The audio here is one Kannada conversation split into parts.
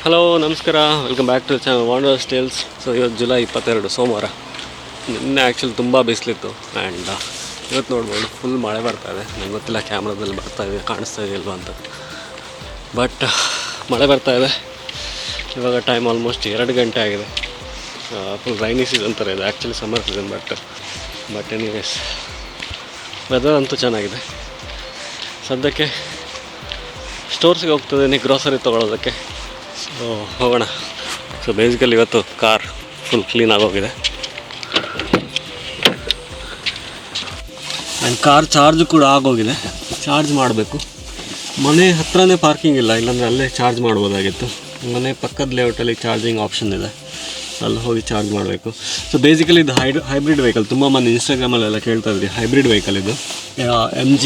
ಹಲೋ ನಮಸ್ಕಾರ, welcome back to channel wanders tales. So ಇವತ್ತು ಜುಲೈ 22 ಸೋಮವಾರ. ನಿನ್ನೆ ಆ್ಯಕ್ಚುಲಿ ತುಂಬ ಬಿಸಿಲಿತ್ತು ಆ್ಯಂಡ್ ಇವತ್ತು ನೋಡ್ಬೋದು ಫುಲ್ ಮಳೆ ಬರ್ತಾಯಿದೆ. ನಂಗೆ ಗೊತ್ತಿಲ್ಲ ಕ್ಯಾಮ್ರಾದಲ್ಲಿ ಬರ್ತಾಯಿದೆ ಕಾಣಿಸ್ತಾ ಇದೆಯಲ್ವ ಅಂತ, ಬಟ್ ಮಳೆ ಬರ್ತಾಯಿದೆ. ಇವಾಗ ಟೈಮ್ ಆಲ್ಮೋಸ್ಟ್ 2 ಗಂಟೆ ಆಗಿದೆ. ಫುಲ್ ರೈನಿ ಸೀಸನ್ ಥರ ಇದೆ, actually summer season. But anyways weather ಅಂತೂ ಚೆನ್ನಾಗಿದೆ. ಸದ್ಯಕ್ಕೆ ಸ್ಟೋರ್ಸ್ಗೆ ಹೋಗ್ತಿದ್ದೀನಿ ಗ್ರೋಸರಿ ತೊಗೊಳೋದಕ್ಕೆ. ಸೊ ಹೋಗೋಣ. ಸೊ ಬೇಸಿಕಲಿ ಇವತ್ತು ಕಾರ್ ಫುಲ್ ಕ್ಲೀನ್ ಆಗೋಗಿದೆ ಆ್ಯಂಡ್ ಕಾರ್ ಚಾರ್ಜ್ ಕೂಡ ಆಗೋಗಿದೆ. ಚಾರ್ಜ್ ಮಾಡಬೇಕು. ಮನೆ ಹತ್ರನೇ ಪಾರ್ಕಿಂಗ್ ಇಲ್ಲ, ಇಲ್ಲಾಂದರೆ ಅಲ್ಲೇ ಚಾರ್ಜ್ ಮಾಡ್ಬೋದಾಗಿತ್ತು. ಮನೆ ಪಕ್ಕದ ಲೇಔಟಲ್ಲಿ ಚಾರ್ಜಿಂಗ್ ಆಪ್ಷನ್ ಇದೆ, ಅಲ್ಲಿ ಹೋಗಿ ಚಾರ್ಜ್ ಮಾಡಬೇಕು. ಸೊ ಬೇಸಿಕಲಿ ಇದು ಹೈಬ್ರಿಡ್ ವೆಹಿಕಲ್. ತುಂಬ ಮಂದಿ ಇನ್ಸ್ಟಾಗ್ರಾಮಲ್ಲೆಲ್ಲ ಕೇಳ್ತಾ ಇದ್ರಿ, ಹೈಬ್ರಿಡ್ ವೆಹಿಕಲ್ ಇದು MG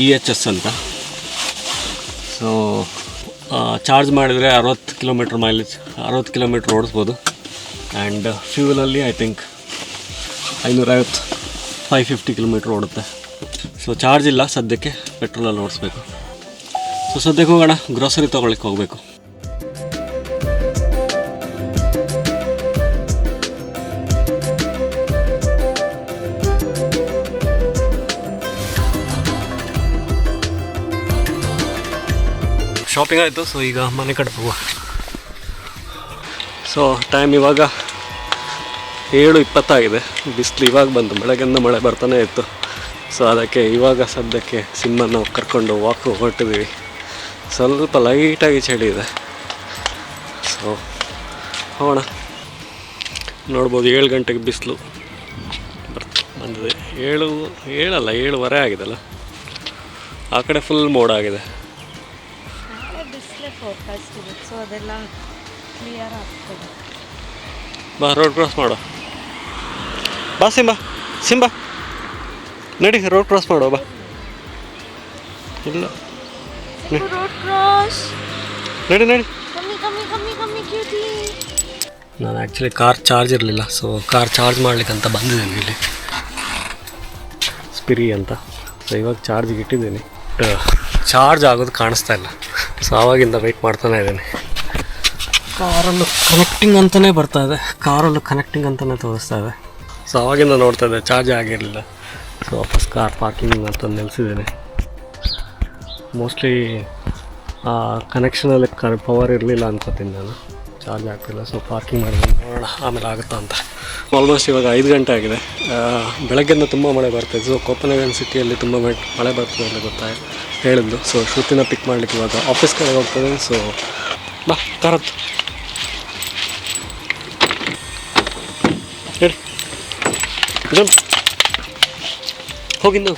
EHS ಅಂತ. ಸೊ ಚಾರ್ಜ್ ಮಾಡಿದರೆ 60 ಕಿಲೋಮೀಟ್ರ್ ಮೈಲೇಜ್, 60 ಕಿಲೋಮೀಟ್ರ್ ಓಡಿಸ್ಬೋದು. ಆ್ಯಂಡ್ ಫ್ಯೂಲಲ್ಲಿ ಐ ಥಿಂಕ್ 550 ಕಿಲೋಮೀಟ್ರ್ ಓಡುತ್ತೆ. ಸೊ ಚಾರ್ಜ್ ಇಲ್ಲ ಸದ್ಯಕ್ಕೆ, ಪೆಟ್ರೋಲಲ್ಲಿ ಓಡಿಸ್ಬೇಕು. ಸೊ ಸದ್ಯಕ್ಕೆ ಹೋಗೋಣ, ಗ್ರೋಸರಿ ತೊಗೊಳ್ಳಿಕ್ಕೆ ಹೋಗಬೇಕು. ಶಾಪಿಂಗ್ ಆಯಿತು. ಸೊ ಈಗ ಮನೆ ಕಡೆ ಹೋಗುವ. ಸೊ ಟೈಮ್ ಇವಾಗ 7:20 ಆಗಿದೆ. ಬಿಸಿಲು ಇವಾಗ ಬಂತು, ಬೆಳಗ್ಗೆಯಿಂದ ಮಳೆ ಬರ್ತಾನೆ ಇತ್ತು. ಸೊ ಅದಕ್ಕೆ ಇವಾಗ ಸದ್ಯಕ್ಕೆ ಸಿಂಹನ ಕರ್ಕೊಂಡು ವಾಕ್ ಹೊರಟಿದ್ದೀವಿ. ಸ್ವಲ್ಪ ಲೈಟಾಗಿ ಚಳಿ ಇದೆ. ಸೊ ಹೋಗೋಣ. ನೋಡ್ಬೋದು 7 ಗಂಟೆಗೆ ಬಿಸಿಲು ಬಂದಿದೆ. 7:30 ಆಗಿದೆಲ್ಲ. ಆ ಕಡೆ ಫುಲ್ ಮೋಡ ಆಗಿದೆ. ಸೊ ಅದೆಲ್ಲ ಕ್ಲಿಯರ್ ಆಗ್ತದೆ. ಬಾ, ರೋಡ್ ಕ್ರಾಸ್ ಮಾಡೋ. ಬಾ ಸಿಂಬ ನಡಿ, ರೋಡ್ ಕ್ರಾಸ್ ಮಾಡೋ. ಬಾ. ಇಲ್ಲ ರೋಡ್ ಕ್ರಾಸ್ ನಡಿ. ಕಮ್ಮಿ ಕ್ಯೂಟಿ. ನಾನು ಆ್ಯಕ್ಚುಲಿ ಕಾರ್ ಚಾರ್ಜ್ ಇರಲಿಲ್ಲ, ಸೊ ಕಾರ್ ಚಾರ್ಜ್ ಮಾಡ್ಲಿಕ್ಕಂತ ಬಂದಿದ್ದೀನಿ ಇಲ್ಲಿ ಸ್ಪಿರಿ ಅಂತ. ಸೊ ಇವಾಗ ಚಾರ್ಜಿಗೆ ಇಟ್ಟಿದ್ದೀನಿ, ಚಾರ್ಜ್ ಆಗೋದು ಕಾಣಿಸ್ತಾ ಇಲ್ಲ. ಸೊ ಆವಾಗಿಂದ ವೆಯ್ಟ್ ಮಾಡ್ತಾನೆ ಇದ್ದೀನಿ. ಕಾರಲ್ಲೂ ಕನೆಕ್ಟಿಂಗ್ ಅಂತಲೇ ಬರ್ತಾ ಇದೆ, ಕಾರಲ್ಲೂ ಕನೆಕ್ಟಿಂಗ್ ಅಂತಲೇ ತೋರಿಸ್ತಾ ಇದೆ. ಸೊ ಆವಾಗಿಂದ ನೋಡ್ತಾ ಇದ್ದೆ, ಚಾರ್ಜ್ ಆಗಿರಲಿಲ್ಲ. ಸೊ ವಾಪಸ್ ಕಾರ್ ಪಾರ್ಕಿಂಗ್ ಅಂತ ನಿಲ್ಲಿಸಿದ್ದೀನಿ. ಮೋಸ್ಟ್ಲಿ ಕನೆಕ್ಷನಲ್ಲಿ ಪವರ್ ಇರಲಿಲ್ಲ ಅನ್ಕೋತೀನಿ ನಾನು, ಚಾರ್ಜ್ ಆಗ್ತಿಲ್ಲ. ಸೊ ಪಾರ್ಕಿಂಗ್ ಮಾಡಿದ್ದೀನಿ, ನೋಡೋಣ ಆಮೇಲೆ ಆಗುತ್ತಾ ಅಂತ. ಆಲ್ಮೋಸ್ಟ್ ಇವಾಗ 5 ಗಂಟೆ ಆಗಿದೆ. ಬೆಳಗ್ಗೆಯಿಂದ ತುಂಬ ಮಳೆ ಬರ್ತಾಯಿದೆ. ಸೊ ಕೋಪನ್ಹೇಗನ್ ಸಿಟಿಯಲ್ಲಿ ತುಂಬ ಮಳೆ ಬರ್ತದೆ ಅಂತ ಹೇಳಿದ್ದು. ಸೊ ಶ್ರುತಿನ ಪಿಕ್ ಮಾಡಲಿಕ್ಕೆ ಇವಾಗ ಆಫೀಸ್ ಕಡೆ ಹೋಗ್ತದೆ. ಸೊ ಬಾ, ಕಾರತ್ತು ಹೇಳಿ ಹೋಗಿದ್ದು.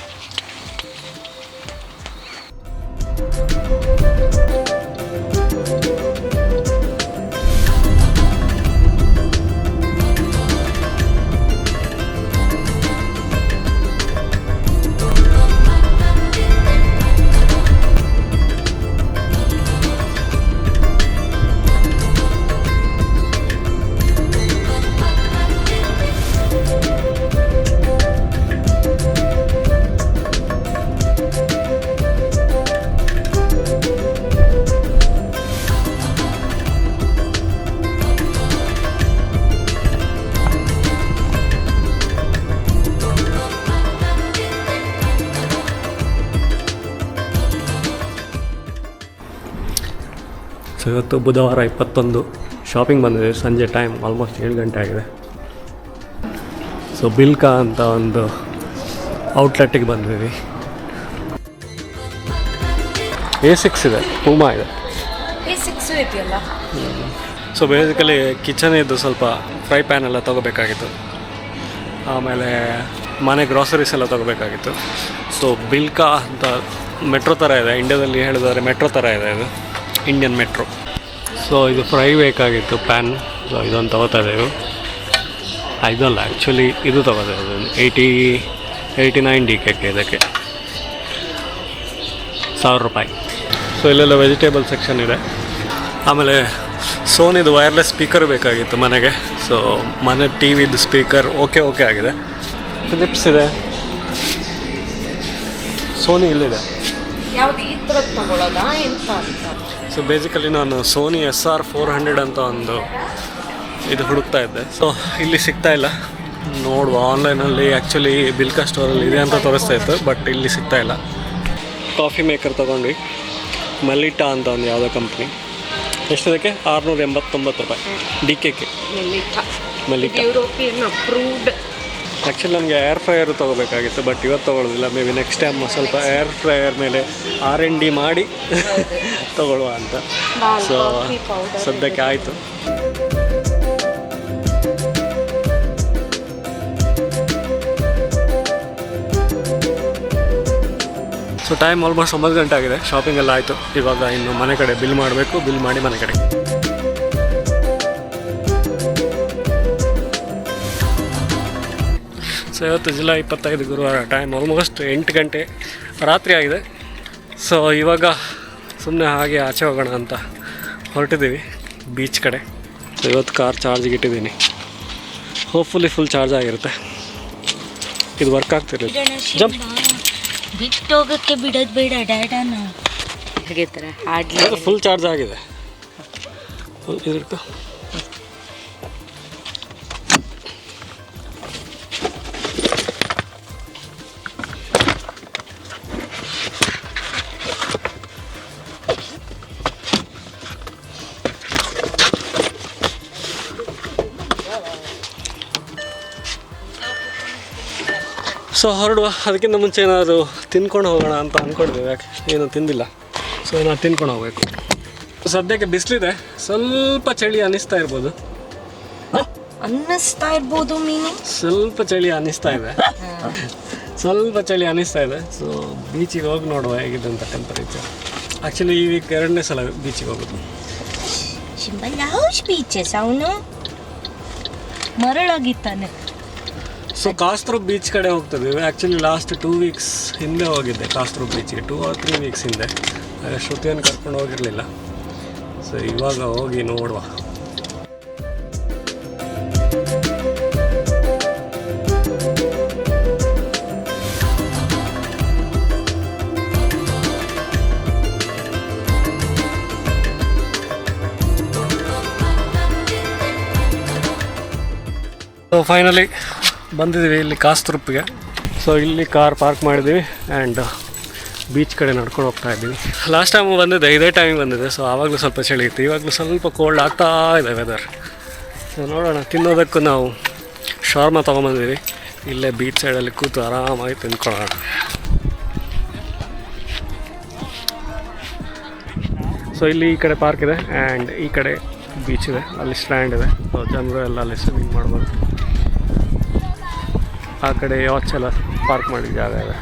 ಸೊ ಇವತ್ತು ಬುಧವಾರ 21 ಶಾಪಿಂಗ್ ಬಂದಿದೆ. ಸಂಜೆ ಟೈಮ್ ಆಲ್ಮೋಸ್ಟ್ 7 ಗಂಟೆ ಆಗಿದೆ. ಸೊ ಬಿಲ್ಕಾ ಅಂತ ಒಂದು ಔಟ್ಲೆಟ್ಟಿಗೆ ಬಂದಿದ್ದೀವಿ. A6 ಇದೆ, ಪೂಮಾ ಇದೆ. A6 ಇದೆಯಲ್ಲ. ಸೊ ಬೇಸಿಕಲಿ ಕಿಚನ್ ಇದ್ದು ಸ್ವಲ್ಪ ಫ್ರೈ ಪ್ಯಾನ್ ಎಲ್ಲ ತೊಗೋಬೇಕಾಗಿತ್ತು. ಆಮೇಲೆ ಮನೆ ಗ್ರಾಸರೀಸ್ ಎಲ್ಲ ತೊಗೋಬೇಕಾಗಿತ್ತು. ಸೊ ಬಿಲ್ಕಾ ಅಂತ ಮೆಟ್ರೋ ಥರ ಇದೆ, ಇಂಡಿಯಾದಲ್ಲಿ ಹೇಳಿದರೆ ಮೆಟ್ರೋ ಥರ ಇದೆ ಇದು, ಇಂಡಿಯನ್ ಮೆಟ್ರೋ. ಸೊ ಇದು ಫ್ರೈ ಬೇಕಾಗಿತ್ತು ಪ್ಯಾನ್. ಸೊ ಇದೊಂದು ತೊಗೋತಾ ಇದ್ದೇವೆ. ಇದಲ್ಲ ಆ್ಯಕ್ಚುಲಿ ಇದು ತೊಗೋತಾ ಇದ್ದೇವೆ 89 DKK ಇದಕ್ಕೆ 1000 ರೂಪಾಯಿ. ಸೊ ಇಲ್ಲೆಲ್ಲ ವೆಜಿಟೇಬಲ್ ಸೆಕ್ಷನ್ ಇದೆ. ಆಮೇಲೆ ಸೋನಿದು ವೈರ್ಲೆಸ್ ಸ್ಪೀಕರ್ ಬೇಕಾಗಿತ್ತು ಮನೆಗೆ. ಸೊ ಮನೆ ಟಿವಿದು ಸ್ಪೀಕರ್ ಓಕೆ ಆಗಿದೆ. ಫಿಲಿಪ್ಸ್ ಇದೆ, ಸೋನಿ ಇಲ್ಲಿದೆ. ಯಾವ್ದು ಈ ಥರದ್ದು ತಗೊಳ್ಳೋದಾ ಎಂತ ಅಂತ? ಸೊ ಬೇಸಿಕಲಿ ನಾನು ಸೋನಿ SR400 ಅಂತ ಒಂದು ಇದು ಹುಡುಕ್ತಾ ಇದ್ದೆ. ಸೊ ಇಲ್ಲಿ ಸಿಗ್ತಾ ಇಲ್ಲ. ನೋಡುವ ಆನ್ಲೈನಲ್ಲಿ ಆ್ಯಕ್ಚುಲಿ ಬಿಲ್ಕಾ ಸ್ಟೋರಲ್ಲಿ ಇದೆ ಅಂತ ತೋರಿಸ್ತಾ ಇತ್ತು, ಬಟ್ ಇಲ್ಲಿ ಸಿಗ್ತಾ ಇಲ್ಲ. ಕಾಫಿ ಮೇಕರ್ ತೊಗೊಂಡ್ವಿ, ಮಲಿಟಾ ಅಂತ ಒಂದು ಯಾವುದೋ ಕಂಪ್ನಿ. ಎಷ್ಟದಕ್ಕೆ 689 ರೂಪಾಯಿ. DKK Melitta European approved. Actually ನಮಗೆ ಏರ್ ಫ್ರೈಯರ್ ತೊಗೋಬೇಕಾಗಿತ್ತು, ಬಟ್ ಇವತ್ತು ತೊಗೊಳ್ಳೋದಿಲ್ಲ. ಮೇ ಬಿ ನೆಕ್ಸ್ಟ್ ಟೈಮ್ ಸ್ವಲ್ಪ ಏರ್ ಫ್ರೈಯರ್ ಮೇಲೆ R&D ಮಾಡಿ ತೊಗೊಳ್ಳುವ ಅಂತ. ಸೊ ಸದ್ಯಕ್ಕೆ ಆಯಿತು. ಸೊ ಟೈಮ್ ಆಲ್ಮೋಸ್ಟ್ 9 ಗಂಟೆ ಆಗಿದೆ. ಶಾಪಿಂಗ್ ಎಲ್ಲ ಆಯಿತು. ಇವಾಗ ಇನ್ನು ಮನೆ ಕಡೆ ಬಿಲ್ ಮಾಡಬೇಕು. ಬಿಲ್ ಮಾಡಿ ಮನೆ ಕಡೆ. ಸೊ ಇವತ್ತು ಜುಲೈ 25 ಗುರುವಾರ. ಟೈಮ್ ಆಲ್ಮೋಸ್ಟ್ 8 ಗಂಟೆ ರಾತ್ರಿ ಆಗಿದೆ. ಸೊ ಇವಾಗ ಸುಮ್ಮನೆ ಹಾಗೆ ಆಚೆ ಹೋಗೋಣ ಅಂತ ಹೊರಟಿದ್ದೀವಿ ಬೀಚ್ ಕಡೆ. ಸೊ ಇವತ್ತು ಕಾರ್ ಚಾರ್ಜಿಗೆ ಇಟ್ಟಿದ್ದೀನಿ. ಹೋಪ್ಫುಲಿ ಫುಲ್ ಚಾರ್ಜ್ ಆಗಿರುತ್ತೆ. ಇದು ವರ್ಕ್ ಆಗ್ತಿರುತ್ತೆ. ಜಂಪ್ ಬಿಟ್ಟು ಹೋಗೋಕ್ಕೆ ಬಿಡೋದು ಬೇಡ ಡ್ಯಾಡನ. ಹೇಗೆ ಥರ ಹಾಡ್ಲಿ ಫುಲ್ ಚಾರ್ಜ್ ಆಗಿದೆ. ಇದಿರ್ತು. ಸೊ ಹೊರಡುವ. ಅದಕ್ಕಿಂತ ಮುಂಚೆ ಏನಾದರೂ ತಿನ್ಕೊಂಡು ಹೋಗೋಣ ಅಂತ ಅಂದ್ಕೊಂಡಿದ್ದೇವೆ. ಯಾಕೆ ಏನೂ ತಿಂದಿಲ್ಲ. ಸೊ ನಾವು ತಿನ್ಕೊಂಡು ಹೋಗಬೇಕು. ಸದ್ಯಕ್ಕೆ ಬಿಸಿಲಿದೆ, ಸ್ವಲ್ಪ ಚಳಿ ಅನ್ನಿಸ್ತಾ ಇರ್ಬೋದು. ಮೀನಿಂಗ್ ಸ್ವಲ್ಪ ಚಳಿ ಅನ್ನಿಸ್ತಾ ಇದೆ. ಸೊ ಬೀಚಿಗೆ ಹೋಗಿ ನೋಡುವ ಹೇಗಿದೆ ಅಂತ ಟೆಂಪರೇಚರ್. ಆ್ಯಕ್ಚುಲಿ ಈ ವೀಕ್ 2ನೇ ಸಲ ಬೀಚಿಗೆ ಹೋಗೋದು. ಬೀಚಸ್ ಅವನು ಮರಳಾಗಿತ್ತಾನೆ. ಸೊ ಕಾಸ್ತ್ರೂಪ್ ಬೀಚ್ ಕಡೆ ಹೋಗ್ತಿದ್ದೀವಿ. ಆ್ಯಕ್ಚುಲಿ ಲಾಸ್ಟ್ 2 ವೀಕ್ಸ್ ಹಿಂದೆ ಹೋಗಿದ್ದೆ ಕಾಸ್ತ್ರೂಪ್ ಬೀಚಿಗೆ. 2 or 3 ವೀಕ್ಸ್ ಹಿಂದೆ. ಶ್ರುತಿಯನ್ನು ಕರ್ಕೊಂಡು ಹೋಗಿರಲಿಲ್ಲ. ಸೊ ಇವಾಗ ಹೋಗಿ ನೋಡುವ. ಸೊ ಫೈನಲಿ ಬಂದಿದ್ದೀವಿ ಇಲ್ಲಿ ಕಾಸ್ತ್ರೂಪ್ಗೆ. ಸೊ ಇಲ್ಲಿ ಕಾರ್ ಪಾರ್ಕ್ ಮಾಡಿದ್ದೀವಿ ಆ್ಯಂಡ್ ಬೀಚ್ ಕಡೆ ನಡ್ಕೊಂಡು ಹೋಗ್ತಾ ಇದ್ದೀವಿ. ಲಾಸ್ಟ್ ಟೈಮು ಬಂದಿದ್ದೆ, ಇದೇ ಟೈಮಿಗೆ ಬಂದಿದೆ. ಸೊ ಆವಾಗಲೂ ಸ್ವಲ್ಪ ಚಳಿ ಇತ್ತು, ಇವಾಗಲೂ ಸ್ವಲ್ಪ ಕೋಲ್ಡ್ ಆಗ್ತಾ ಇದೆ ವೆದರ್. ಸೊ ನೋಡೋಣ. ತಿನ್ನೋದಕ್ಕೂ ನಾವು ಶಾರ್ಮಾ ತೊಗೊಂಬಂದಿದ್ದೀವಿ. ಇಲ್ಲೇ ಬೀಚ್ ಸೈಡಲ್ಲಿ ಕೂತು ಆರಾಮಾಗಿ ತಿಂದ್ಕೊಳ್ಳೋಣ. ಸೊ ಇಲ್ಲಿ ಈ ಕಡೆ ಪಾರ್ಕ್ ಇದೆ ಆ್ಯಂಡ್ ಈ ಕಡೆ ಬೀಚ್ ಇದೆ. ಅಲ್ಲಿ ಸ್ಟ್ಯಾಂಡ್ ಇದೆ. ಸೊ ಜನರು ಎಲ್ಲ ಅಲ್ಲಿ ಸ್ವಿಮ್ಮಿಂಗ್ ಮಾಡ್ಬೋದು. ಆ ಕಡೆ ಯಾಚ್ ಎಲ್ಲ ಪಾರ್ಕ್ ಮಾಡಿದ ಜಾಗ ಇದೆ.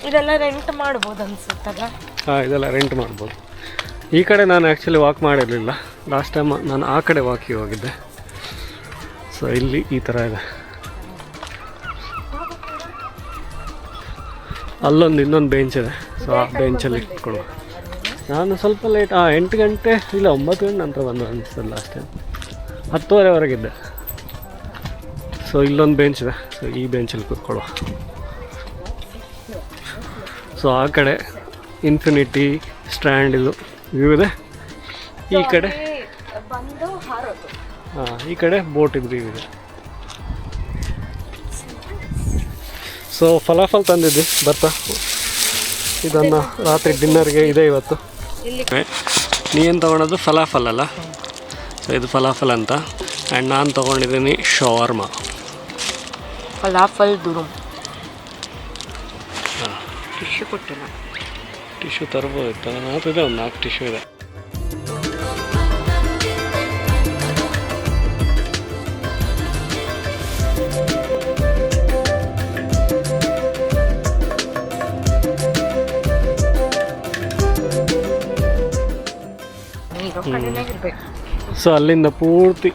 ಇದೆಲ್ಲ ರೆಂಟ್ ಮಾಡ್ಬೋದು ಅನ್ಸುತ್ತಲ್ಲ. ಹಾಂ, ಇದೆಲ್ಲ ರೆಂಟ್ ಮಾಡ್ಬೋದು. ಈ ಕಡೆ ನಾನು ಆ್ಯಕ್ಚುಲಿ ವಾಕ್ ಮಾಡಿರಲಿಲ್ಲ. ಲಾಸ್ಟ್ ಟೈಮ್ ನಾನು ಆ ಕಡೆ ವಾಕಿಗೆ ಹೋಗಿದ್ದೆ. ಸೊ ಇಲ್ಲಿ ಈ ಥರ ಇದೆ. ಅಲ್ಲೊಂದು ಇನ್ನೊಂದು ಬೆಂಚ್ ಇದೆ. ಸೊ ಆ ಬೆಂಚಲ್ಲಿ ಇಟ್ಕೊಳ್ಳುವ. ನಾನು ಸ್ವಲ್ಪ ಲೇಟ್ 8 ಗಂಟೆ ಇಲ್ಲ 9 ಗಂಟೆ ನಂತರ ಬಂದು ಅನಿಸ್ತದೆ. ಲಾಸ್ಟ್ ಟೈಮ್ 10:30ವರೆಗಿದ್ದೆ. ಸೊ ಇಲ್ಲೊಂದು ಬೆಂಚ್ ಇದೆ. ಸೊ ಈ ಬೆಂಚಲ್ಲಿ ಕೂತ್ಕೊಳ್ಳುವ. ಸೊ ಆ ಕಡೆ ಇನ್ಫಿನಿಟಿ ಸ್ಟ್ಯಾಂಡ್ ಇದು ವ್ಯೂ ಇದೆ. ಈ ಕಡೆ ಈ ಕಡೆ ಬೋಟ್ ಇದು ವ್ಯೂ ಇದೆ. ಸೊ ಫಲಾಫಲ್ ತಂದಿದ್ವಿ ಬರ್ತಾ. ಇದನ್ನು ರಾತ್ರಿ ಡಿನ್ನರ್ಗೆ ಇದೆ ಇವತ್ತು. ನೀನು ತೊಗೊಳೋದು ಫಲಾಫಲ್ ಅಲ್ಲ. ಸೊ ಇದು ಫಲಾಫಲ್ ಅಂತ. ಆ್ಯಂಡ್ ನಾನು ತೊಗೊಂಡಿದ್ದೀನಿ ಶವರ್ಮಾ. ಫಲಾಫಲ್ ದುರುಮ್. ಟಿಶ್ಯೂ ಕೊಟ್ಟಿಲ್ಲ. ಟಿಶ್ಯೂ ತರ್ಬೋದಿತ್ತು. ನನ್ನ ಹತ್ರ ಇದೆ, ಒಂದು 4 ಟಿಶ್ಯೂ ಇದೆ. ಸೊ ಅಲ್ಲಿಂದ ಪೂರ್ತಿ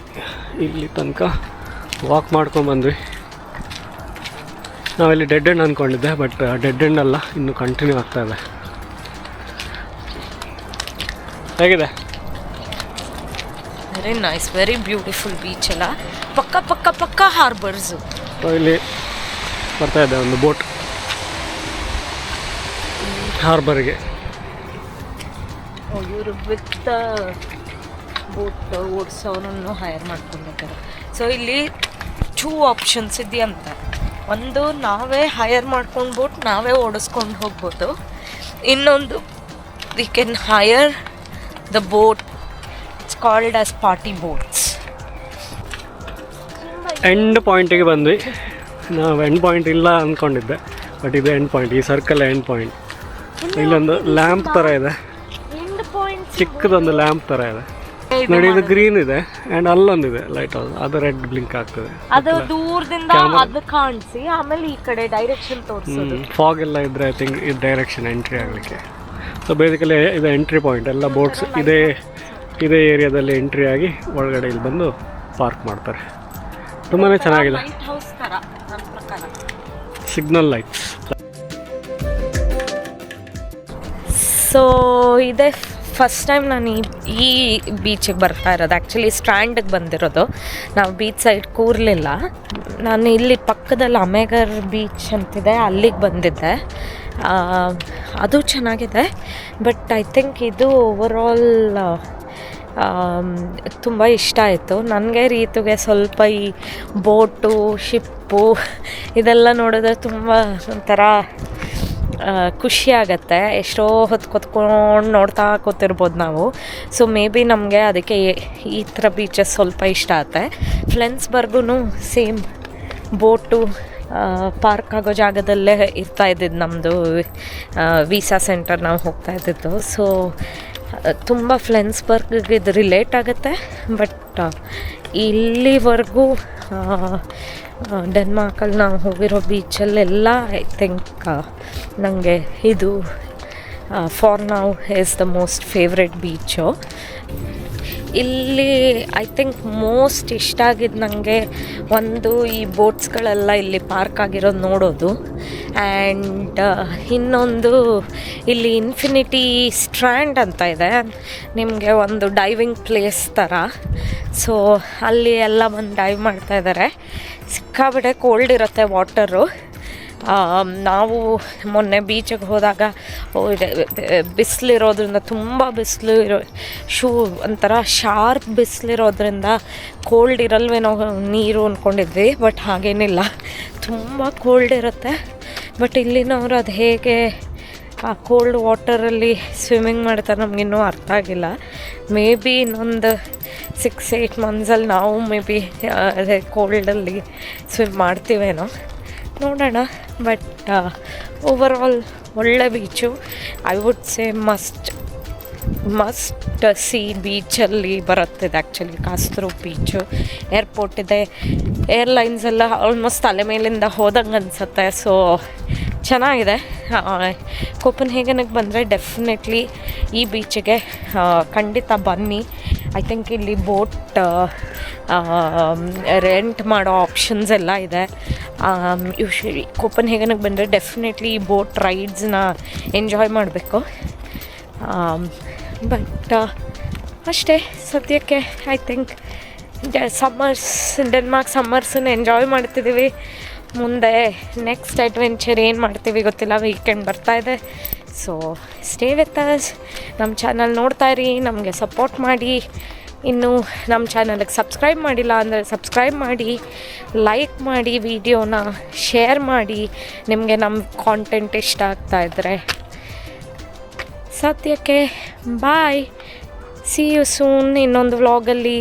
ಇಲ್ಲಿ ತನಕ ವಾಕ್ ಮಾಡ್ಕೊಂಡ್ಬಂದ್ವಿ. ನಾವಿಲ್ಲಿ ಡೆಡ್ ಎಂಡ್ ಅಂದ್ಕೊಂಡಿದ್ದೆ, ಬಟ್ ಡೆಡ್ ಎಂಡ್ ಅಲ್ಲ, ಇನ್ನೂ ಕಂಟಿನ್ಯೂ ಆಗ್ತಾ ಇದೆ. ಹೇಗಿದೆ? Very nice, very beautiful beach ಅಲ್ಲ. ಪಕ್ಕ ಪಕ್ಕ ಪಕ್ಕ ಹಾರ್ಬರ್ಸು. ಸೊ ಇಲ್ಲಿ ಬರ್ತಾ ಇದೆ ಒಂದು ಬೋಟ್ ಹಾರ್ಬರ್ಗೆ. ಇವರು ವಿತ್ ಬೋಟ್ ಓಡಿಸೋನನ್ನು ಹೈರ್ ಮಾಡ್ಕೊಂಡಿದ್ದಾರೆ. ಸೊ ಇಲ್ಲಿ 2 ಆಪ್ಷನ್ಸ್ ಇದೆಯಂತ. ಒಂದು ನಾವೇ ಹೈರ್ ಮಾಡ್ಕೊಂಡು ಬೋಟ್ ನಾವೇ ಓಡಿಸ್ಕೊಂಡು ಹೋಗ್ಬೋದು. ಇನ್ನೊಂದು we can hire the boat. It's called as party boats. End ಪಾಯಿಂಟಿಗೆ ಬಂದ್ವಿ. ನಾವು ಎಂಡ್ ಪಾಯಿಂಟ್ ಇಲ್ಲ ಅಂದ್ಕೊಂಡಿದ್ದೆ, ಬಟ್ ಇದು ಎಂಡ್ ಪಾಯಿಂಟ್. ಈ ಸರ್ಕಲ್ ಎಂಡ್ ಪಾಯಿಂಟ್. ಇಲ್ಲೊಂದು ಲ್ಯಾಂಪ್ ಥರ ಇದೆ, ಚಿಕ್ಕದೊಂದು ಲ್ಯಾಂಪ್ ಥರ ಇದೆ ನೋಡಿ. ಇದು ಗ್ರೀನ್ ಇದೆ ಆ್ಯಂಡ್ ಅಲ್ಲೊಂದಿದೆ ಲೈಟ್ ಹೌಸ್, ಅದು ರೆಡ್ ಬ್ಲಿಂಕ್ ಆಗ್ತದೆ. ಅದು ದೂರದಿಂದ ಅದು ಕಾಣಿಸಿ ಆಮೇಲೆ ಈ ಕಡೆ ಡೈರೆಕ್ಷನ್ ತೋರಿಸೋದು. ಫಾಗ್ ಎಲ್ಲ ಇದ್ರೆ ಐ ಥಿಂಕ್ ಇದು ಡೈರೆಕ್ಷನ್ ಎಂಟ್ರಿ ಆಗಲಿಕ್ಕೆ. ಸೊ ಬೇಸಿಕಲಿ ಇದು ಎಂಟ್ರಿ ಪಾಯಿಂಟ್. ಎಲ್ಲ ಬೋಟ್ಸ್ ಇದೇ ಏರಿಯಾದಲ್ಲಿ ಎಂಟ್ರಿ ಆಗಿ ಒಳಗಡೆ ಇಲ್ಲಿ ಬಂದು ಪಾರ್ಕ್ ಮಾಡ್ತಾರೆ. ತುಂಬಾ ಚೆನ್ನಾಗಿದೆ. Signal lights. ಸೊ ಇದೇ ಫಸ್ಟ್ ಟೈಮ್ ನಾನು ಈ ಬೀಚಿಗೆ ಬರ್ತಾ ಇರೋದು. ಆ್ಯಕ್ಚುಲಿ ಸ್ಟ್ಯಾಂಡಿಗೆ ಬಂದಿರೋದು. ನಾವು ಬೀಚ್ ಸೈಡ್ ಕೂರಲಿಲ್ಲ. ನಾನು ಇಲ್ಲಿ ಪಕ್ಕದಲ್ಲಿ ಅಮೇಗರ್ ಬೀಚ್ ಅಂತಿದೆ, ಅಲ್ಲಿಗೆ ಬಂದಿದ್ದೆ. ಅದು ಚೆನ್ನಾಗಿದೆ. ಬಟ್ ಐ ಥಿಂಕ್ ಇದು ಓವರಾಲ್ ತುಂಬ ಇಷ್ಟ ಆಯಿತು ನನಗೆ. ರೀತುಗೆ ಸ್ವಲ್ಪ ಈ ಬೋಟು ಶಿಪ್ಪು ಇದೆಲ್ಲ ನೋಡಿದ್ರೆ ತುಂಬ ಒಂಥರ ಖುಷಿ ಆಗುತ್ತೆ. ಎಷ್ಟೋ ಹೊತ್ತು ಕೂತ್ಕೊಂಡು ನೋಡ್ತಾ ಕೂತಿರ್ಬೋದು ನಾವು. ಸೊ ಮೇ ಬಿ ನಮಗೆ ಅದಕ್ಕೆ ಈ ಥರ ಬೀಚಸ್ ಸ್ವಲ್ಪ ಇಷ್ಟ ಆಗುತ್ತೆ. ಫ್ಲೆನ್ಸ್ಬರ್ಗೂ ಸೇಮ್ ಬೋಟು ಪಾರ್ಕ್ ಆಗೋ ಜಾಗದಲ್ಲೇ ಇರ್ತಾ ಇದ್ದಿದ್ದು ನಮ್ಮದು ವೀಸಾ ಸೆಂಟರ್ ನಾವು ಹೋಗ್ತಾ ಇದ್ದಿದ್ದು. ಸೊ ತುಂಬ ಫ್ಲೆನ್ಸ್ಬರ್ಗ್ಗೆ ಇದು ರಿಲೇಟ್ ಆಗುತ್ತೆ. ಬಟ್ ಇಲ್ಲಿವರೆಗೂ ಡೆನ್ಮಾರ್ಕಲ್ಲಿ ನಾವು ಹೋಗಿರೋ ಬೀಚಲ್ಲೆಲ್ಲ ಐ ಥಿಂಕ್ ನನಗೆ ಇದು for now is the most favourite beach. ಇಲ್ಲಿ ಐ ಥಿಂಕ್ ಮೋಸ್ಟ್ ಇಷ್ಟ ಆಗಿದ್ದು ನನಗೆ ಒಂದು ಈ ಬೋಟ್ಸ್ಗಳೆಲ್ಲ ಇಲ್ಲಿ ಪಾರ್ಕ್ ಆಗಿರೋದು ನೋಡೋದು. ಆ್ಯಂಡ್ ಇನ್ನೊಂದು ಇಲ್ಲಿ ಇನ್ಫಿನಿಟಿ ಸ್ಟ್ರ್ಯಾಂಡ್ ಅಂತ ಇದೆ, ನಿಮಗೆ ಒಂದು ಡೈವಿಂಗ್ ಪ್ಲೇಸ್ ಥರ. ಸೊ ಅಲ್ಲಿ ಎಲ್ಲ ಬಂದು ಡೈವ್ ಮಾಡ್ತಾಯಿದ್ದಾರೆ. ಸಿಕ್ಕಾಬಿಟ್ಟೆ ಕೋಲ್ಡ್ ಇರುತ್ತೆ ವಾಟರು. ನಾವು ಮೊನ್ನೆ ಬೀಚಿಗೆ ಹೋದಾಗ ಬಿಸಿಲಿರೋದ್ರಿಂದ ತುಂಬ ಬಿಸಿಲು ಶೂ ಒಂಥರ ಶಾರ್ಪ್ ಬಿಸಿಲಿರೋದ್ರಿಂದ ಕೋಲ್ಡ್ ಇರಲ್ವೇನೋ ನೀರು ಅಂದ್ಕೊಂಡಿದ್ವಿ. ಬಟ್ ಹಾಗೇನಿಲ್ಲ, ತುಂಬ ಕೋಲ್ಡ್ ಇರುತ್ತೆ. ಬಟ್ ಇಲ್ಲಿನವರು ಅದು ಹೇಗೆ ಆ ಕೋಲ್ಡ್ ವಾಟರಲ್ಲಿ ಸ್ವಿಮ್ಮಿಂಗ್ ಮಾಡ್ತಾರೆ ನಮಗಿನ್ನೂ ಅರ್ಥ ಆಗಿಲ್ಲ. ಮೇ ಬಿ ಇನ್ನೊಂದು 6-8 ಮಂತ್ಸಲ್ಲಿ ನಾವು ಮೇ ಬಿ ಅದೇ ಕೋಲ್ಡಲ್ಲಿ ಸ್ವಿಮ್ ಮಾಡ್ತೀವೇನೋ, ನೋಡೋಣ. ಬಟ್ ಓವರಾಲ್ ಒಳ್ಳೆ beach. I would say must C ಬೀಚಲ್ಲಿ ಬರುತ್ತಿದೆ ಆ್ಯಕ್ಚುಲಿ. ಕಾಸ್ತೂರು ಬೀಚು, ಏರ್ಪೋರ್ಟ್ ಇದೆ, ಏರ್ಲೈನ್ಸ್ ಎಲ್ಲ ಆಲ್ಮೋಸ್ಟ್ ತಲೆ ಮೇಲಿಂದ ಹೋದಂಗೆ ಅನಿಸುತ್ತೆ. ಸೊ ಚೆನ್ನಾಗಿದೆ. ಕೋಪನ್ಹೇಗನ್ಗೆ ಬಂದರೆ ಡೆಫಿನೆಟ್ಲಿ ಈ ಬೀಚಿಗೆ ಖಂಡಿತ ಬನ್ನಿ. ಐ ಥಿಂಕ್ ಇಲ್ಲಿ ಬೋಟ್ ರೆಂಟ್ ಮಾಡೋ ಆಪ್ಷನ್ಸ್ ಎಲ್ಲ ಇದೆ. ಯೂಶ್ವಲಿ ಕೋಪನ್ಹೇಗನ್ಗೆ ಬಂದರೆ ಡೆಫಿನೆಟ್ಲಿ ಈ ಬೋಟ್ ರೈಡ್ಸ್ನ ಎಂಜಾಯ್ ಮಾಡಬೇಕು. ಬಟ್ ಅಷ್ಟೇ ಸದ್ಯಕ್ಕೆ ಐ ಥಿಂಕ್ ಡೆನ್ಮಾರ್ಕ್ ಸಮ್ಮರ್ಸನ್ನು ಎಂಜಾಯ್ ಮಾಡ್ತಿದ್ದೀವಿ. ಮುಂದೆ ನೆಕ್ಸ್ಟ್ ಅಡ್ವೆಂಚರ್ ಏನು ಮಾಡ್ತೀವಿ ಗೊತ್ತಿಲ್ಲ. ವೀಕೆಂಡ್ ಬರ್ತಾಯಿದೆ. So stay with us. ನಮ್ಮ ಚಾನಲ್ ನೋಡ್ತಾಯಿರಿ, ನಮಗೆ ಸಪೋರ್ಟ್ ಮಾಡಿ. ಇನ್ನು ನಮ್ಮ ಚಾನಲ್ಗೆ ಸಬ್ಸ್ಕ್ರೈಬ್ ಮಾಡಿಲ್ಲ ಅಂದರೆ ಸಬ್ಸ್ಕ್ರೈಬ್ ಮಾಡಿ, ಲೈಕ್ ಮಾಡಿ, ವಿಡಿಯೋನ ಶೇರ್ ಮಾಡಿ ನಿಮಗೆ ನಮ್ಮ ಕಾಂಟೆಂಟ್ ಇಷ್ಟ ಆಗ್ತಾಯಿದ್ರೆ. ಸದ್ಯಕ್ಕೆ ಬಾಯ್, ಸಿ ಯು ಸೂನ್ ಇನ್ನೊಂದು ವ್ಲಾಗಲ್ಲಿ.